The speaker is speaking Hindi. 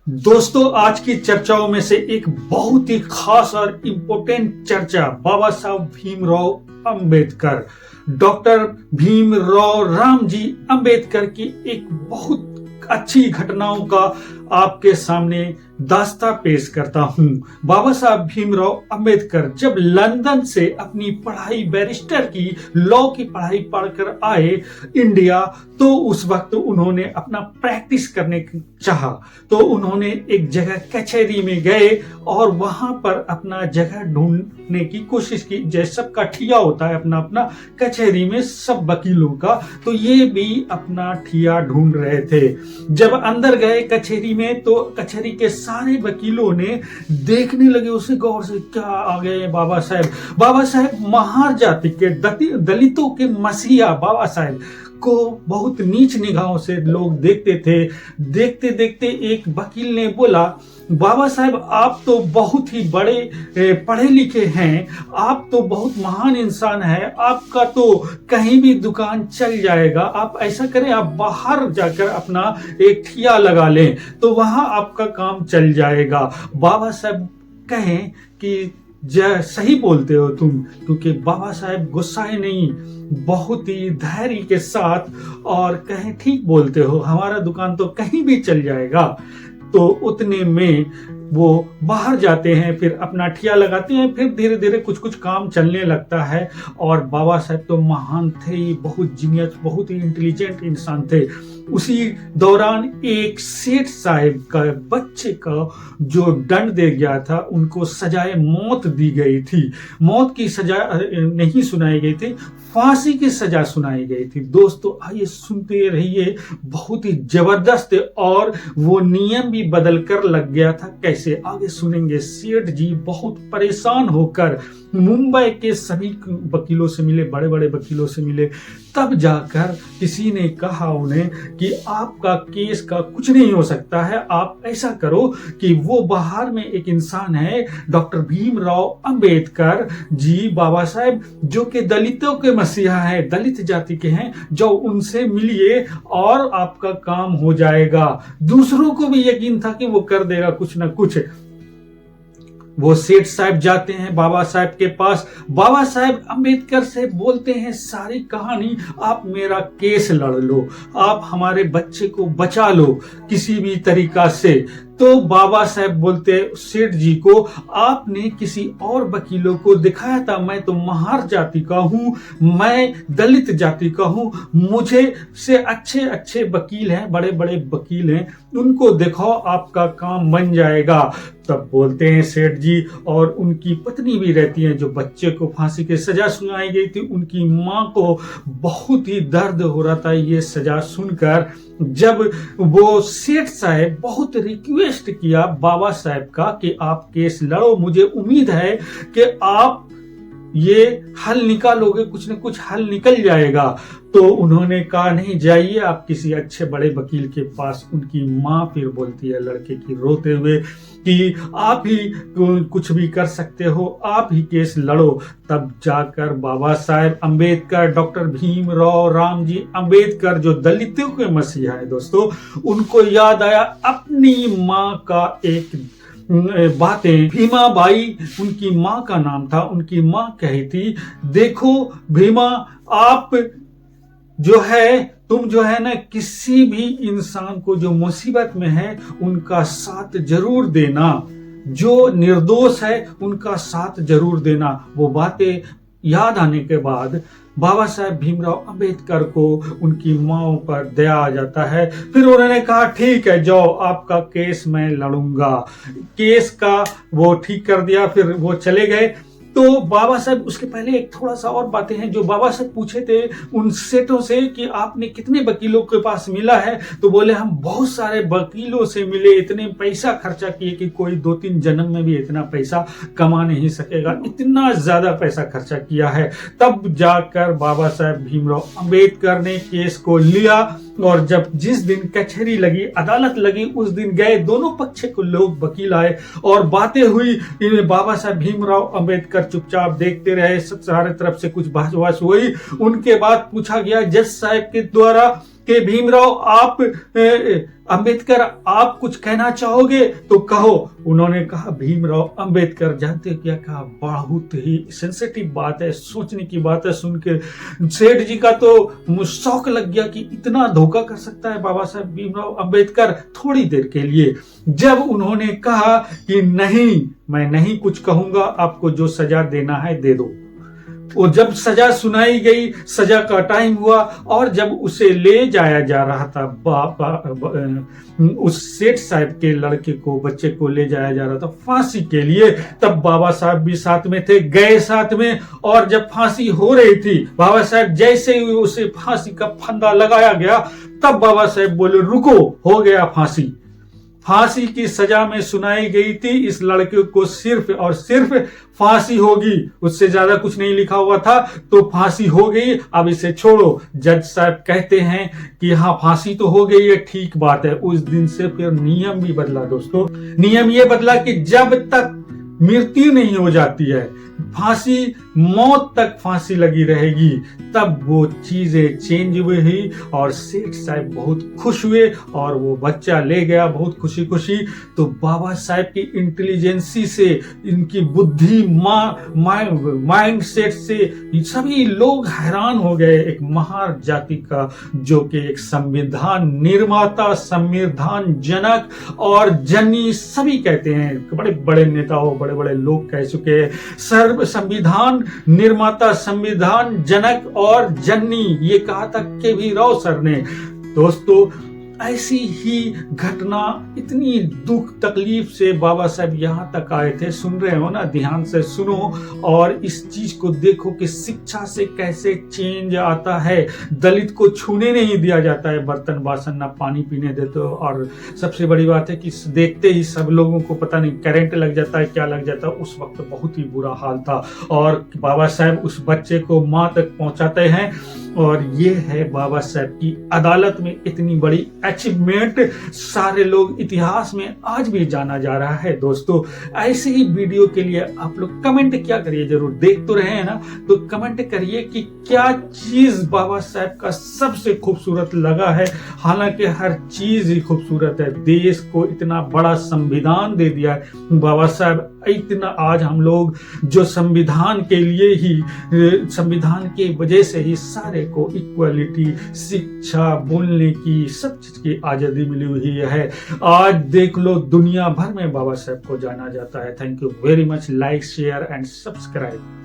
दोस्तों, आज की चर्चाओं में से एक बहुत ही खास और इम्पोर्टेंट चर्चा बाबा साहब भीमराव अंबेडकर, डॉक्टर भीमराव रामजी अंबेडकर की एक बहुत अच्छी घटनाओं का आपके सामने दास्ता पेश करता हूं। बाबा साहब भीमराव अंबेडकर जब लंदन से अपनी पढ़ाई बैरिस्टर की लॉ की पढ़ाई पढ़कर आए इंडिया, तो उस वक्त उन्होंने अपना प्रैक्टिस करने चाहा। तो उन्होंने एक जगह कचहरी में गए और वहां पर अपना जगह ढूंढने की कोशिश की। जैसे सबका ठिया होता है अपना अपना कचहरी में सब वकीलों का, तो ये भी अपना ठिया ढूंढ रहे थे। जब अंदर गए कचहरी में तो कचहरी के सारे वकीलों ने देखने लगे उसे गौर से, क्या आ गए बाबा साहब महार जाति के दलितों के मसीहा बाबा साहब को बहुत नीच निगाहों से लोग देखते थे। देखते देखते एक वकील ने बोला, बाबा साहब आप तो बहुत ही बड़े पढ़े लिखे हैं, आप तो बहुत महान इंसान हैं, आपका तो कहीं भी दुकान चल जाएगा। आप ऐसा करें, आप बाहर जाकर अपना एक ठिया लगा लें तो वहां आपका काम चल जाएगा। बाबा साहब कहें कि सही बोलते हो तुम, क्योंकि बाबा साहब गुस्साए नहीं, बहुत ही धैर्य के साथ और कहें ठीक बोलते हो, हमारा दुकान तो कहीं भी चल जाएगा। तो उतने में वो बाहर जाते हैं, फिर अपना ठिया लगाते हैं, फिर धीरे धीरे कुछ कुछ काम चलने लगता है। और बाबा साहब तो महान थे, बहुत जीनियस, बहुत ही इंटेलिजेंट इंसान थे। उसी दौरान एक सेठ साहब का बच्चे का जो दंड दे गया था, उनको सजाए मौत दी गई थी। मौत की सजा नहीं सुनाई गई थी, फांसी की सजा सुनाई गई थी। दोस्तों आइए सुनते रहिए, बहुत ही जबरदस्त, और वो नियम भी बदल कर लग गया था। कैसे आगे सुनेंगे। सेठ जी बहुत परेशान होकर मुंबई के सभी वकीलों से मिले, बड़े बड़े वकीलों से मिले। तब जाकर किसी ने कहा उन्हें कि आपका केस का कुछ नहीं हो सकता है, आप ऐसा करो कि वो बाहर में एक इंसान है डॉक्टर भीमराव अंबेडकर जी, बाबा साहब जो कि दलितों के मसीहा है, दलित जाति के हैं, जो उनसे मिलिए और आपका काम हो जाएगा। दूसरों को भी यकीन था कि वो कर देगा कुछ ना कुछ। वो सेठ साहब जाते हैं बाबा साहब के पास, बाबा साहब अंबेडकर से बोलते हैं सारी कहानी, आप मेरा केस लड़ लो, आप हमारे बच्चे को बचा लो किसी भी तरीका से। तो बाबा साहब बोलते सेठ जी को, आपने किसी और वकीलों को दिखाया था, मैं तो महार जाति का हूं, मैं दलित जाति का हूं, मुझे से अच्छे अच्छे वकील हैं, बड़े बड़े वकील हैं, उनको दिखाओ, आपका काम बन जाएगा। तब बोलते हैं सेठ जी, और उनकी पत्नी भी रहती है जो बच्चे को फांसी की सजा सुनाई गई थी, उनकी मां को बहुत ही दर्द हो रहा था ये सजा सुनकर। जब वो सेठ साहब बहुत रिक्वेस्ट किया बाबा साहब का कि आप केस लड़ो, मुझे उम्मीद है कि आप ये हल निकालोगे, कुछ न कुछ हल निकल जाएगा। तो उन्होंने कहा नहीं, जाइए आप किसी अच्छे बड़े वकील के पास। उनकी माँ फिर बोलती है लड़के की रोते हुए कि आप ही कुछ भी कर सकते हो, आप ही केस लड़ो। तब जाकर बाबा साहब अंबेडकर, डॉक्टर भीमराव रामजी अंबेडकर जो दलितों के मसीहा है दोस्तों, उनको याद आया अपनी माँ का एक बातें। भीमा बाई उनकी माँ का नाम था। उनकी माँ कही थी, देखो भीमा, आप जो है, तुम जो है ना, किसी भी इंसान को जो मुसीबत में है उनका साथ जरूर देना, जो निर्दोष है उनका साथ जरूर देना। वो बातें याद आने के बाद बाबा साहब भीमराव अंबेडकर को उनकी माँ पर दया आ जाता है। फिर उन्होंने कहा ठीक है, जाओ, आपका केस मैं लड़ूंगा। केस का वो ठीक कर दिया, फिर वो चले गए। तो बाबा साहब, उसके पहले एक थोड़ा सा और बातें हैं जो बाबा साहब पूछे थे उन सेठों से कि आपने कितने वकीलों के पास मिला है। तो बोले हम बहुत सारे वकीलों से मिले, इतने पैसा खर्चा किए कि कोई 2-3 जन्म में भी इतना पैसा कमा नहीं सकेगा, इतना ज्यादा पैसा खर्चा किया है। तब जाकर बाबा साहब भीमराव अंबेडकर ने केस को लिया, और जब जिस दिन कचहरी लगी, अदालत लगी, उस दिन गए दोनों पक्ष को लोग, वकील आए और बातें हुई। बाबा साहब भीमराव अंबेडकर चुपचाप देखते रहे, सारे तरफ से कुछ बहस हुई। उनके बाद पूछा गया जज साहब के द्वारा कि भीमराव आप अंबेडकर आप कुछ कहना चाहोगे तो कहो। उन्होंने कहा भीमराव अंबेडकर, जानते हो क्या कहा, बहुत ही सेंसिटिव बात है, सोचने की बात है। सुन के सेठ जी का तो शौक लग गया कि इतना धोखा कर सकता है बाबा साहब भीमराव अंबेडकर। थोड़ी देर के लिए जब उन्होंने कहा कि नहीं, मैं नहीं कुछ कहूंगा, आपको जो सजा देना है दे दो। और जब सजा सुनाई गई, सजा का टाइम हुआ और जब उसे ले जाया जा रहा था, उस सेठ साहब के लड़के को, बच्चे को ले जाया जा रहा था फांसी के लिए, तब बाबा साहब भी साथ में थे, गए साथ में। और जब फांसी हो रही थी, बाबा साहब जैसे ही उसे फांसी का फंदा लगाया गया, तब बाबा साहब बोले रुको, हो गया फांसी। फांसी की सजा में सुनाई गई थी, इस लड़के को सिर्फ और सिर्फ फांसी होगी, उससे ज्यादा कुछ नहीं लिखा हुआ था। तो फांसी हो गई, अब इसे छोड़ो। जज साहब कहते हैं कि हाँ फांसी तो हो गई है, ठीक बात है। उस दिन से फिर नियम भी बदला दोस्तों। नियम ये बदला कि जब तक मृत्यु नहीं हो जाती है, फांसी, मौत तक फांसी लगी रहेगी, तब वो चीजें चेंज हुई। और सेठ साहब बहुत खुश हुए और वो बच्चा ले गया बहुत खुशी खुशी। तो बाबा साहब की इंटेलिजेंसी से, इनकी बुद्धि, माइंड सेट से सभी लोग हैरान हो गए। एक महान जाति का, जो कि एक संविधान निर्माता, संविधान जनक और जननी सभी कहते हैं, बड़े बड़े नेताओं, बड़े बड़े लोग कह चुके हैं, संविधान निर्माता, संविधान जनक और जननी, ये कहा था के.वी. राव सर ने। दोस्तों ऐसी ही घटना, इतनी दुख तकलीफ से बाबा साहब यहां तक आए थे। सुन रहे हो ना, ध्यान से सुनो और इस चीज को देखो कि शिक्षा से कैसे चेंज आता है। दलित को छूने नहीं दिया जाता है, बर्तन बासन ना पानी पीने देते हो। और सबसे बड़ी बात है कि देखते ही सब लोगों को पता नहीं करंट लग जाता है, क्या लग जाता है। उस वक्त बहुत ही बुरा हाल था और बाबा साहब उस बच्चे को मां तक पहुंचाते हैं। और ये है बाबा साहब की अदालत में इतनी बड़ी अचीवमेंट, सारे लोग इतिहास में आज भी जाना जा रहा है। दोस्तों ऐसे ही वीडियो के लिए आप लोग कमेंट क्या करिए, जरूर देख तो रहे हैं ना, तो कमेंट करिए कि क्या चीज बाबा साहब का सबसे खूबसूरत लगा है। हालांकि हर चीज ही खूबसूरत है, देश को इतना बड़ा संविधान दे दिया है बाबा साहब। इतना आज हम लोग जो संविधान के लिए ही, संविधान के वजह से ही सारे को इक्वालिटी, शिक्षा, बोलने की, सब चीज की आजादी मिली हुई है। आज देख लो दुनिया भर में बाबा साहब को जाना जाता है। Thank you very much. Like, share and subscribe.